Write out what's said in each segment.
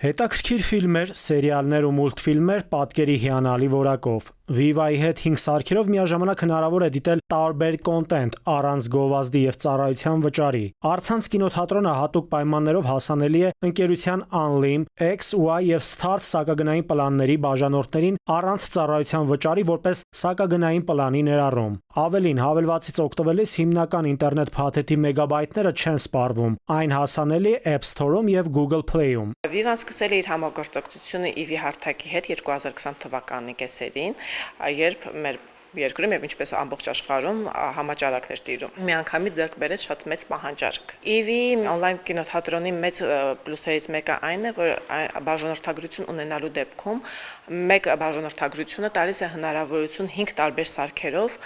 Հետաքրքիր ֆիլմեր, սերիալներ ու մուլտֆիլմեր պատկերի հիանալի որակով։ Viva-ի հետ 5 սարքերով միաժամանակ հնարավոր է դիտել տարբեր կոնտենտ առանց գովազդի եւ ծառայության վճարի։ Առցանց կինոթատրոնը հատուկ պայմաններով հասանելի է ընկերության Unlim, X, Y եւ Start սակագնային պլանների բաժանորդներին առանց ծառայության վճարի որպես սակագնային պլանի ներառում։ Ավելին, հավելվածից օգտվելիս հիմնական ինտերնետ փաթեթի մեգաբայթները չեն սպառվում։ Այն հասանելի է App Store-ում եւ Google Play-ում։ Viva-ն սկսել է իր համագործակցությունը EV հարթակի հետ 2020 թվականի կեսերին, երբ մեր երկրում եւ ինչպես ամբողջ աշխարհում համաճարակներ տիրում։ Միանգամից ձեռք բերեց շատ մեծ պահանջարկ։ EV on-line կինոթատրոնի մեծ պլյուսներից մեկը այն է, որ բաժանորդագրություն ունենալու դեպքում մեկ բաժանորդագրությունը տալիս է հնարավորություն 5 տարբեր սարքերով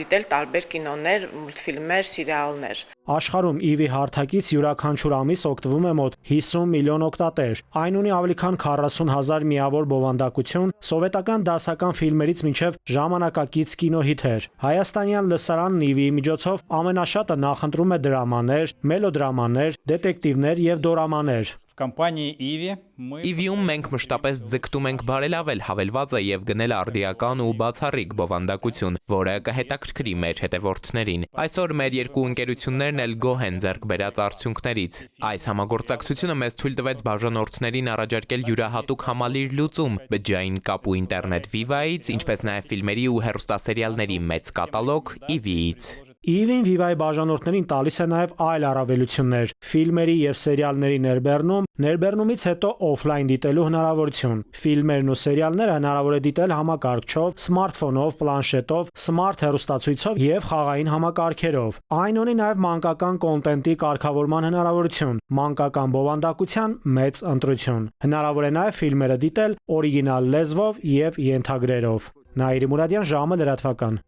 դիտել տարբեր կինոներ, մուլտֆիլմեր, սերիալներ։ Աշխարհում EV հարթակից յուրաքանչյուր ամիս օգտվում է մոտ 50 միլիոն օգտատեր։ Այն ունի ավելի քան 40,000 միավոր բովանդակություն, սովետական դասական ֆիլմերից մինչև ժամանակակից կինոհիթեր։ Հայաստանյան լսարանն EV-ի միջոցով ամենաշատը նախընտրում է դրամաներ, մելոդրամաներ, դետեկտիվներ եւ դոռամաներ։ EV-ում մենք մշտապես ձգտում ենք բարելավել հավելվածը եւ գնել արդիական ու բացառիկ բովանդակություն, որը կհետաքրքրի մեր հետևորդներին։ Այսօր մեր երկու ընկերություններն էլ գոհ են ձեռք բերած արդյունքներից։ Այս համագործակցությունը մեզ թույլ տվեց բաժանորդներին առաջարկել յուրահատուկ համալիր լուծում, բջջային կապ ու ինտերնետ Viva-ից, ինչպես նաեւ ֆիլմերի ու հեռուստասերիալների մեծ կատալոգ EV-ից։ EV-ին Viva-ի բաժանորդներին տալիս է նաև այլ առավելություններ՝ ֆիլմերի եւ սերիալների ներբեռնումից հետո օֆլայն դիտելու հնարավորություն։ Ֆիլմերն ու սերիալները հնարավոր է դիտել համակարգչով, սմարթֆոնով, պլանշետով, սմարթ հեռուստացույցով եւ խաղային համակարգերով։ Այն ունի նաև մանկական կոնտենտի կարգավորման հնարավորություն, մանկական բովանդակության մեծ ընտրություն։ Հնարավոր է նաև ֆիլմերը դիտել օրիգինալ լեզվով եւ ենթագրերով։ Նաիրի Մուրադյան, ժամը լրատվական։